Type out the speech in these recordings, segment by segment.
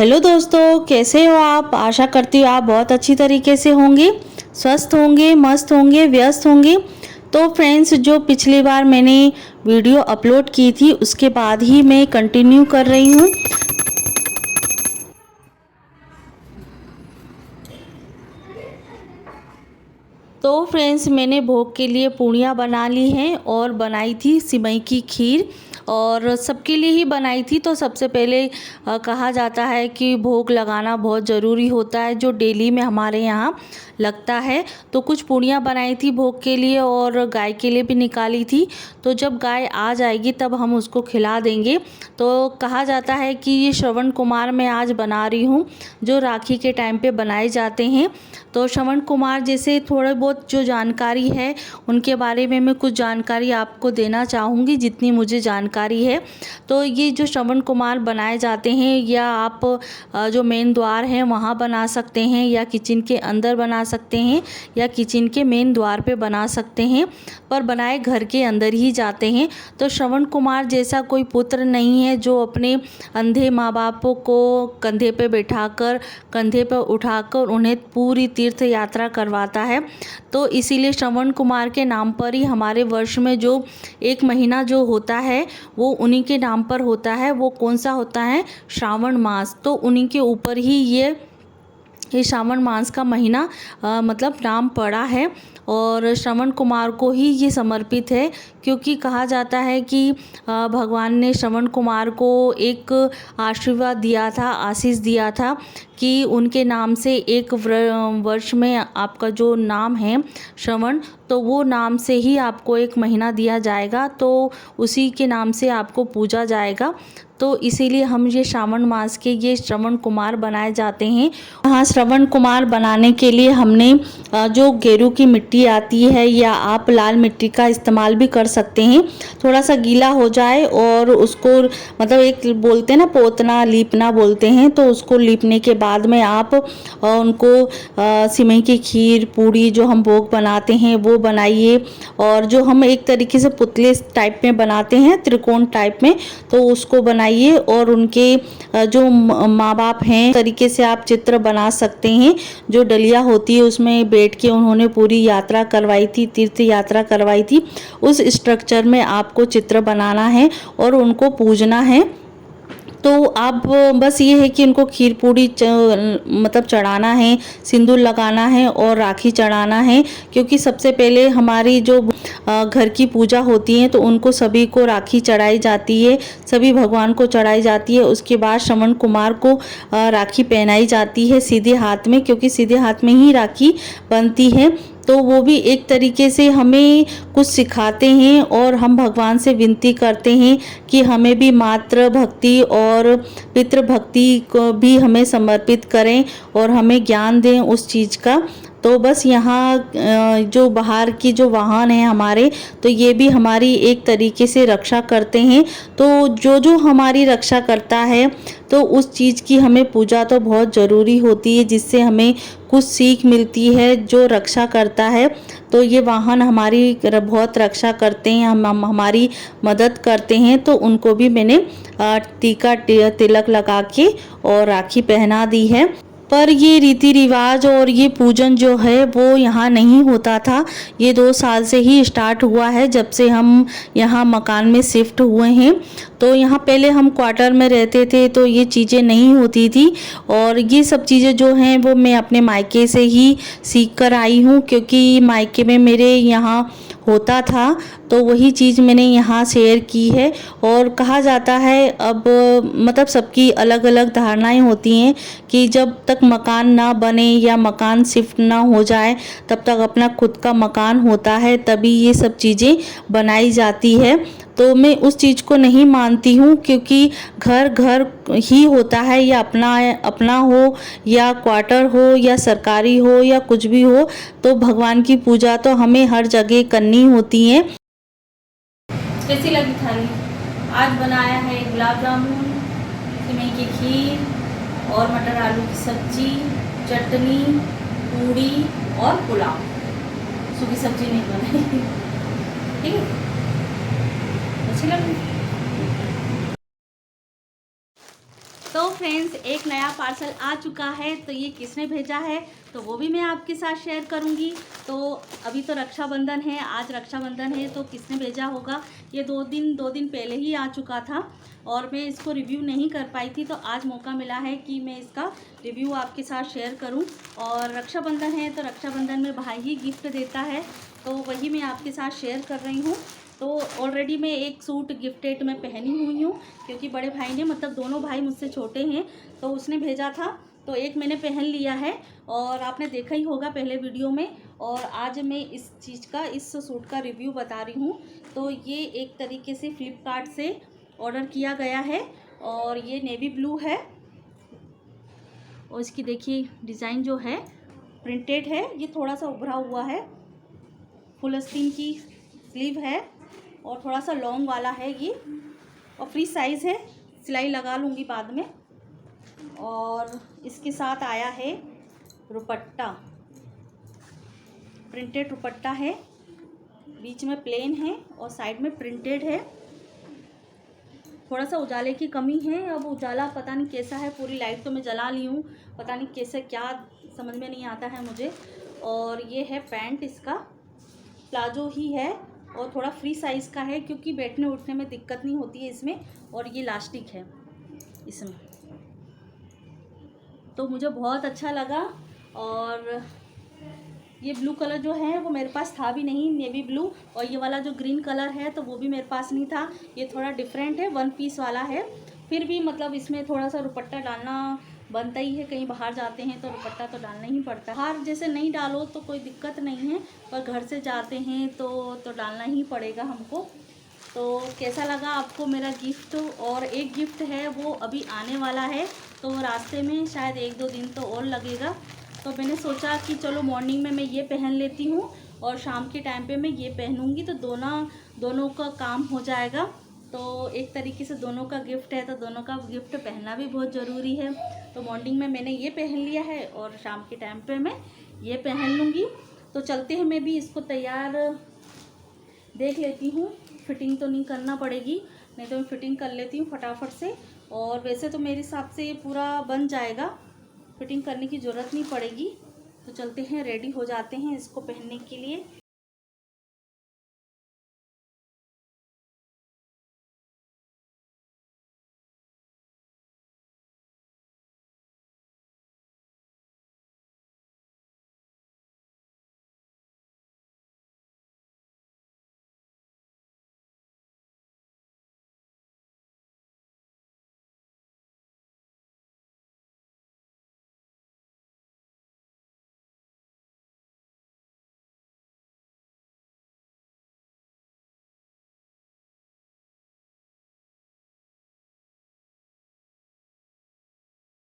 Hello दोस्तों, कैसे हो आप। आशा करती हूँ आप बहुत अच्छी तरीके से होंगे, स्वस्थ होंगे, मस्त होंगे, व्यस्त होंगे। तो फ्रेंड्स, जो पिछली बार मैंने वीडियो अपलोड की थी उसके बाद ही मैं कंटिन्यू कर रही हूँ। तो फ्रेंड्स, मैंने भोग के लिए पूड़ियाँ बना ली हैं और बनाई थी सिमई की खीर, और सबके लिए ही बनाई थी। तो सबसे पहले कहा जाता है कि भोग लगाना बहुत ज़रूरी होता है, जो डेली में हमारे यहाँ लगता है। तो कुछ पूड़ियाँ बनाई थी भोग के लिए और गाय के लिए भी निकाली थी। तो जब गाय आ जाएगी तब हम उसको खिला देंगे। तो कहा जाता है कि ये श्रवण कुमार मैं आज बना रही हूँ, जो राखी के टाइम पे बनाए जाते हैं। तो श्रवण कुमार जैसे थोड़े बहुत जो जानकारी है उनके बारे में मैं कुछ जानकारी आपको देना चाहूँगी, जितनी मुझे जानकारी है। तो ये जो श्रवण कुमार बनाए जाते हैं, या आप जो मेन द्वार है वहाँ बना सकते हैं, या किचन के अंदर बना सकते हैं, या किचन के मेन द्वार पे बना सकते हैं, पर बनाए घर के अंदर ही जाते हैं। तो श्रवण कुमार जैसा कोई पुत्र नहीं है जो अपने अंधे माँ बापों को कंधे पे बैठाकर, कंधे पर उठाकर उन्हें पूरी तीर्थ यात्रा करवाता है। तो इसीलिए श्रवण कुमार के नाम पर ही हमारे वर्ष में जो एक महीना जो होता है वो उन्हीं के नाम पर होता है। वो कौन सा होता है? श्रावण मास। तो उन्हीं के ऊपर ही ये श्रावण मास का महीना मतलब नाम पड़ा है, और श्रवण कुमार को ही ये समर्पित है। क्योंकि कहा जाता है कि भगवान ने श्रवण कुमार को एक आशीर्वाद दिया था, आशीष दिया था कि उनके नाम से एक वर्ष में आपका जो नाम है श्रवण, तो वो नाम से ही आपको एक महीना दिया जाएगा, तो उसी के नाम से आपको पूजा जाएगा। तो इसीलिए हम ये श्रावण मास के ये श्रवण कुमार बनाए जाते हैं। हाँ, श्रवण कुमार बनाने के लिए हमने जो गेरू की मिट्टी आती है, या आप लाल मिट्टी का इस्तेमाल भी कर सकते हैं। थोड़ा सा गीला हो जाए और उसको मतलब एक बोलते हैं ना, पोतना लीपना बोलते हैं, तो उसको लीपने के बाद में आप उनको सिमई की खीर पूड़ी जो हम भोग बनाते हैं वो बनाइए। और जो हम एक तरीके से पुतले टाइप में बनाते हैं, त्रिकोण टाइप में, तो उसको बनाइए। और उनके जो माँ बाप हैं तरीके से आप चित्र बना सकते हैं। जो डलिया होती है उसमें बैठ के उन्होंने पूरी यात्रा करवाई थी, तीर्थ यात्रा करवाई थी, उस स्ट्रक्चर में आपको चित्र बनाना है और उनको पूजना है। तो आप बस ये है कि उनको खीर पूड़ी मतलब चढ़ाना है, सिंदूर लगाना है और राखी चढ़ाना है। क्योंकि सबसे पहले हमारी जो घर की पूजा होती है तो उनको सभी को राखी चढ़ाई जाती है, सभी भगवान को चढ़ाई जाती है। उसके बाद श्रवण कुमार को राखी पहनाई जाती है सीधे हाथ में, क्योंकि सीधे हाथ में ही राखी बनती है। तो वो भी एक तरीके से हमें कुछ सिखाते हैं, और हम भगवान से विनती करते हैं कि हमें भी मातृ भक्ति और पितृ भक्ति को भी हमें समर्पित करें और हमें ज्ञान दें उस चीज़ का। तो बस यहाँ जो बाहर की जो वाहन है हमारे, तो ये भी हमारी एक तरीके से रक्षा करते हैं। तो जो जो हमारी रक्षा करता है, तो उस चीज़ की हमें पूजा तो बहुत ज़रूरी होती है, जिससे हमें कुछ सीख मिलती है जो रक्षा करता है। तो ये वाहन हमारी बहुत रक्षा करते हैं, हम हमारी मदद करते हैं। तो उनको भी मैंने टीका तिलक लगा के और राखी पहना दी है। पर ये रीति रिवाज और ये पूजन जो है वो यहाँ नहीं होता था। ये 2 साल से ही स्टार्ट हुआ है, जब से हम यहाँ मकान में शिफ्ट हुए हैं। तो यहाँ पहले हम क्वार्टर में रहते थे तो ये चीज़ें नहीं होती थी, और ये सब चीज़ें जो हैं वो मैं अपने मायके से ही सीख कर आई हूँ। क्योंकि मायके में मेरे यहाँ होता था, तो वही चीज़ मैंने यहाँ शेयर की है। और कहा जाता है, अब मतलब सबकी अलग अलग धारणाएं होती हैं कि जब तक मकान ना बने या मकान शिफ्ट ना हो जाए तब तक अपना खुद का मकान होता है, तभी ये सब चीज़ें बनाई जाती है। तो मैं उस चीज़ को नहीं मानती हूँ, क्योंकि घर घर ही होता है, या अपना हो या क्वार्टर हो या सरकारी हो या कुछ भी हो, तो भगवान की पूजा तो हमें हर जगह करनी होती है। कैसी लगी थाली? आज बनाया है गुलाब जामुन, सिमई की खीर और मटर आलू की सब्जी, चटनी, पूड़ी और पुलाव। सूखी सब्जी नहीं बनाई। ठीक है, अच्छी लगी। तो फ्रेंड्स, एक नया पार्सल आ चुका है। तो ये किसने भेजा है तो वो भी मैं आपके साथ शेयर करूंगी। तो अभी तो रक्षाबंधन है, आज रक्षाबंधन है, तो किसने भेजा होगा ये दो दिन पहले ही आ चुका था और मैं इसको रिव्यू नहीं कर पाई थी। तो आज मौका मिला है कि मैं इसका रिव्यू आपके साथ शेयर करूं। और रक्षाबंधन है तो रक्षाबंधन में भाई ही गिफ्ट देता है, तो वही मैं आपके साथ शेयर कर रही हूँ। तो ऑलरेडी मैं एक सूट गिफ्टेड में पहनी हुई हूँ, क्योंकि बड़े भाई ने, मतलब दोनों भाई मुझसे छोटे हैं, तो उसने भेजा था, तो एक मैंने पहन लिया है और आपने देखा ही होगा पहले वीडियो में। और आज मैं इस चीज़ का, इस सूट का रिव्यू बता रही हूँ। तो ये एक तरीके से फ्लिपकार्ट से ऑर्डर किया गया है और ये नेवी ब्लू है और इसकी देखिए डिज़ाइन जो है प्रिंटेड है, ये थोड़ा सा उभरा हुआ है, फुल आस्तीन की स्लीव है और थोड़ा सा लॉन्ग वाला है ये, और फ्री साइज़ है, सिलाई लगा लूँगी बाद में। और इसके साथ आया है दुपट्टा, प्रिंटेड दुपट्टा है, बीच में प्लेन है और साइड में प्रिंटेड है। थोड़ा सा उजाले की कमी है, अब उजाला पता नहीं कैसा है, पूरी लाइट तो मैं जला ली हूँ, पता नहीं कैसे, क्या समझ में नहीं आता है मुझे। और ये है पैंट, इसका प्लाजो ही है और थोड़ा फ्री साइज़ का है, क्योंकि बैठने उठने में दिक्कत नहीं होती है इसमें, और ये इलास्टिक है इसमें, तो मुझे बहुत अच्छा लगा। और ये ब्लू कलर जो है वो मेरे पास था भी नहीं, नेवी ब्लू, और ये वाला जो ग्रीन कलर है तो वो भी मेरे पास नहीं था, ये थोड़ा डिफरेंट है, वन पीस वाला है। फिर भी मतलब इसमें थोड़ा सा दुपट्टा डालना बनता ही है, कहीं बाहर जाते हैं तो दुपट्टा तो डालना ही पड़ता है। बाहर जैसे नहीं डालो तो कोई दिक्कत नहीं है, पर घर से जाते हैं तो डालना ही पड़ेगा हमको। तो कैसा लगा आपको मेरा गिफ्ट? और एक गिफ्ट है वो अभी आने वाला है, तो रास्ते में शायद 1-2 दिन तो और लगेगा। तो मैंने सोचा कि चलो मॉर्निंग में मैं ये पहन लेती हूँ और शाम के टाइम पे मैं ये पहनूँगी, तो दोनों का काम हो जाएगा। तो एक तरीके से दोनों का गिफ्ट है, तो दोनों का गिफ्ट पहनना भी बहुत ज़रूरी है। तो मॉर्निंग में मैंने ये पहन लिया है और शाम के टाइम पे मैं ये पहन लूँगी। तो चलते हैं, मैं भी इसको तैयार देख लेती हूँ, फिटिंग तो नहीं करना पड़ेगी, नहीं तो मैं फिटिंग कर लेती हूँ फटाफट से। और वैसे तो मेरे हिसाब से ये पूरा बन जाएगा, फिटिंग करने की ज़रूरत नहीं पड़ेगी। तो चलते हैं, रेडी हो जाते हैं इसको पहनने के लिए।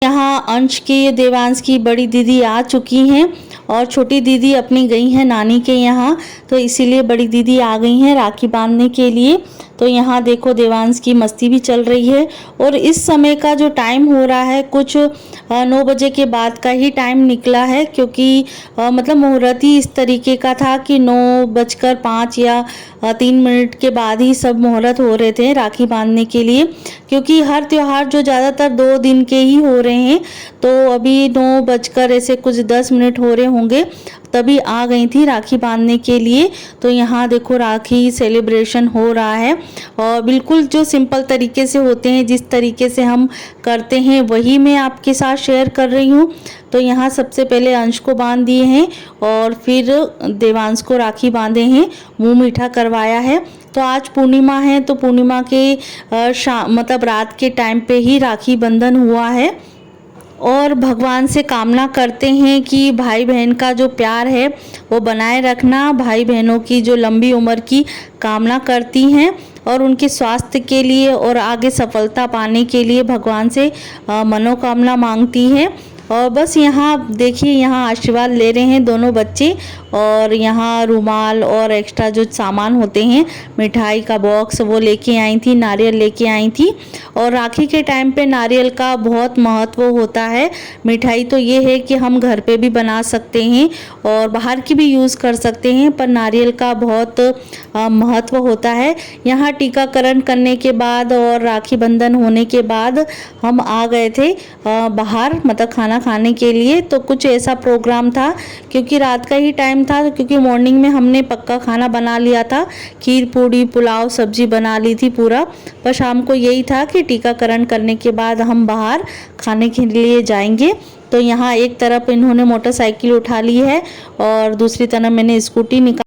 यहाँ अंश की, देवांश की बड़ी दीदी आ चुकी हैं और छोटी दीदी अपनी गई हैं नानी के यहाँ, तो इसीलिए बड़ी दीदी आ गई हैं राखी बांधने के लिए। तो यहाँ देखो देवांश की मस्ती भी चल रही है। और इस समय का जो टाइम हो रहा है कुछ 9 बजे के बाद का ही टाइम निकला है, क्योंकि मतलब मुहूर्त ही इस तरीके का था कि 9:05 या 3 मिनट के बाद ही सब मुहूर्त हो रहे थे राखी बांधने के लिए, क्योंकि हर त्यौहार जो ज़्यादातर 2 दिन के ही हो रहे हैं। तो अभी 9 ऐसे कुछ 10 मिनट हो रहे होंगे, तभी आ गई थी राखी बांधने के लिए। तो यहाँ देखो राखी सेलिब्रेशन हो रहा है और बिल्कुल जो सिंपल तरीके से होते हैं, जिस तरीके से हम करते हैं वही मैं आपके साथ शेयर कर रही हूँ। तो यहाँ सबसे पहले अंश को बांध दिए हैं और फिर देवांश को राखी बांधे हैं, मुँह मीठा करवाया है। तो आज पूर्णिमा है, तो पूर्णिमा के मतलब रात के टाइम पे ही राखी बंधन हुआ है। और भगवान से कामना करते हैं कि भाई बहन का जो प्यार है वो बनाए रखना, भाई बहनों की जो लंबी उम्र की कामना करती हैं और उनके स्वास्थ्य के लिए और आगे सफलता पाने के लिए भगवान से मनोकामना मांगती हैं। और बस यहाँ देखिए, यहाँ आशीर्वाद ले रहे हैं दोनों बच्चे और यहाँ रुमाल और एक्स्ट्रा जो सामान होते हैं, मिठाई का बॉक्स वो लेके आई थी, नारियल लेके आई थी। और राखी के टाइम पे नारियल का बहुत महत्व होता है। मिठाई तो ये है कि हम घर पे भी बना सकते हैं और बाहर की भी यूज़ कर सकते हैं, पर नारियल का बहुत महत्व होता है। यहाँ टीकाकरण करने के बाद और राखी बंधन होने के बाद हम आ गए थे बाहर, मतलब खाना खाने के लिए। तो कुछ ऐसा प्रोग्राम था क्योंकि रात का ही टाइम था, क्योंकि मॉर्निंग में हमने पक्का खाना बना लिया था, खीर पूड़ी पुलाव सब्जी बना ली थी पूरा। पर शाम को यही था कि टीकाकरण करने के बाद हम बाहर खाने के लिए जाएंगे। तो यहाँ एक तरफ इन्होंने मोटरसाइकिल उठा ली है और दूसरी तरफ मैंने स्कूटी निकाल।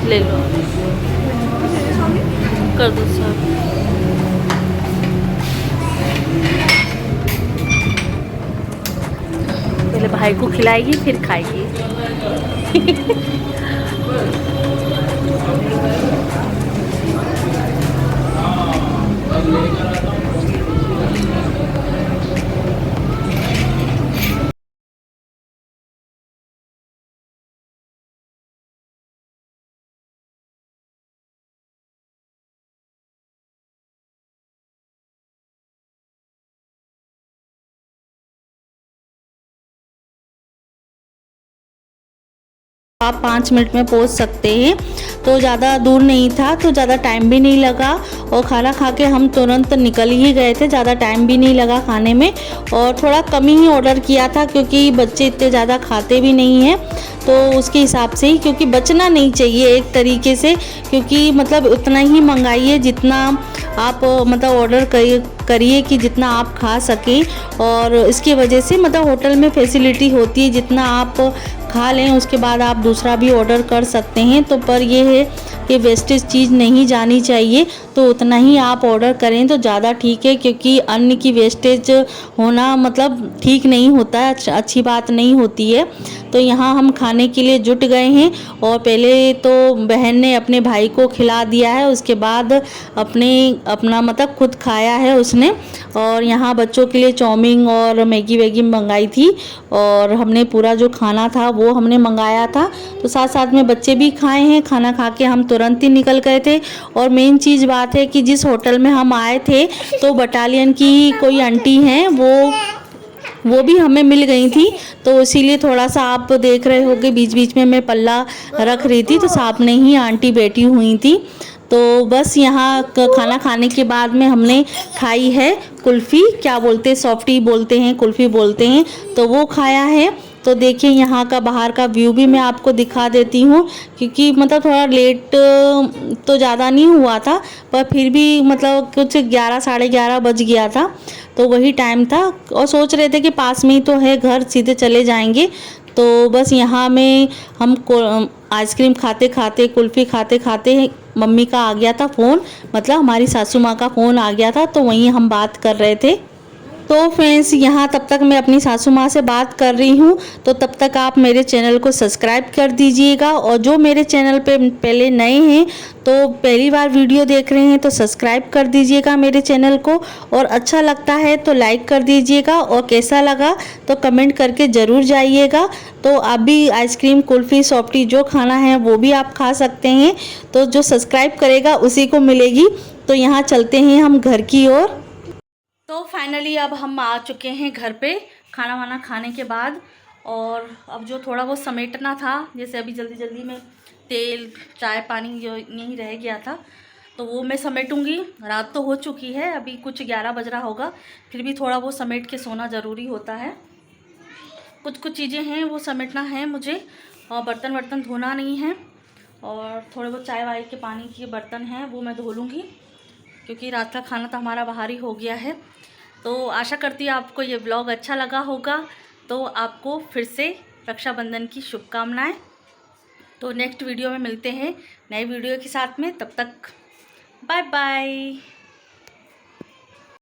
ले लो, कर दो सब। पहले भाई को खिलाएगी फिर खाएगी। आप 5 मिनट में पहुंच सकते हैं, तो ज़्यादा दूर नहीं था, तो ज़्यादा टाइम भी नहीं लगा। और खाना खा के हम तुरंत निकल ही गए थे, ज़्यादा टाइम भी नहीं लगा खाने में। और थोड़ा कम ही ऑर्डर किया था क्योंकि बच्चे इतने ज़्यादा खाते भी नहीं हैं, तो उसके हिसाब से ही, क्योंकि बचना नहीं चाहिए एक तरीके से, क्योंकि मतलब उतना ही मंगाइए जितना आप मतलब ऑर्डर करिए कि जितना आप खा सकें। और इसकी वजह से मतलब होटल में फैसिलिटी होती है, जितना आप खा लें उसके बाद आप दूसरा भी ऑर्डर कर सकते हैं। तो पर ये है कि वेस्टेज चीज़ नहीं जानी चाहिए, तो उतना ही आप ऑर्डर करें तो ज़्यादा ठीक है, क्योंकि अन्न की वेस्टेज होना मतलब ठीक नहीं होता है, अच्छी बात नहीं होती है। तो यहाँ हम खाने के लिए जुट गए हैं और पहले तो बहन ने अपने भाई को खिला दिया है, उसके बाद अपना मतलब खुद खाया है उसने। और यहाँ बच्चों के लिए चाउमीन और मैगी वैगी मंगाई थी और हमने पूरा जो खाना था वो हमने मंगाया था, तो साथ साथ में बच्चे भी खाए हैं। खाना खा के हम तुरंत ही निकल गए थे। और मेन चीज़ बात है कि जिस होटल में हम आए थे तो बटालियन की कोई आंटी हैं, वो भी हमें मिल गई थी, तो इसीलिए थोड़ा सा आप देख रहे होगे बीच बीच में मैं पल्ला रख रही थी, तो सामने ही आंटी बैठी हुई थी। तो बस यहाँ खाना खाने के बाद में हमने खाई है कुल्फ़ी, क्या बोलते हैं, सॉफ्टी बोलते हैं, कुल्फ़ी बोलते हैं, तो वो खाया है। तो देखिए यहाँ का बाहर का व्यू भी मैं आपको दिखा देती हूँ, क्योंकि मतलब थोड़ा लेट तो ज़्यादा नहीं हुआ था, पर फिर भी मतलब कुछ 11 साढ़े 11 बज गया था, तो वही टाइम था। और सोच रहे थे कि पास में ही तो है घर, सीधे चले जाएंगे। तो बस यहाँ में हम आइसक्रीम खाते खाते, कुल्फ़ी खाते खाते मम्मी का आ गया था फ़ोन, मतलब हमारी सासू माँ का फ़ोन आ गया था, तो वहीं हम बात कर रहे थे। तो फ्रेंड्स यहाँ तब तक मैं अपनी सासू माँ से बात कर रही हूँ, तो तब तक आप मेरे चैनल को सब्सक्राइब कर दीजिएगा। और जो मेरे चैनल पे पहले नए हैं, तो पहली बार वीडियो देख रहे हैं, तो सब्सक्राइब कर दीजिएगा मेरे चैनल को। और अच्छा लगता है तो लाइक कर दीजिएगा, और कैसा लगा तो कमेंट करके ज़रूर जाइएगा। तो आप भी आइसक्रीम, कुल्फ़ी, सॉफ्टी जो खाना है वो भी आप खा सकते हैं, तो जो सब्सक्राइब करेगा उसी को मिलेगी। तो यहाँ चलते हैं हम घर की ओर। तो फाइनली अब हम आ चुके हैं घर पे। खाना वाना खाने के बाद। और अब जो थोड़ा बहुत समेटना था, जैसे अभी जल्दी जल्दी में तेल चाय पानी जो यहीं रह गया था तो वो मैं समेटूंगी। रात तो हो चुकी है, अभी कुछ 11 बज रहा होगा, फिर भी थोड़ा बहुत समेट के सोना ज़रूरी होता है। कुछ कुछ चीज़ें हैं वो समेटना है मुझे, और बर्तन वर्तन धोना नहीं है। और थोड़े बहुत चाय वाय के पानी के बर्तन हैं वो मैं धो लूँगी, क्योंकि रात का खाना तो हमारा बाहर ही हो गया है। तो आशा करती हूँ आपको ये ब्लॉग अच्छा लगा होगा। तो आपको फिर से रक्षाबंधन की शुभकामनाएं। तो नेक्स्ट वीडियो में मिलते हैं नए वीडियो के साथ में, तब तक बाय बाय।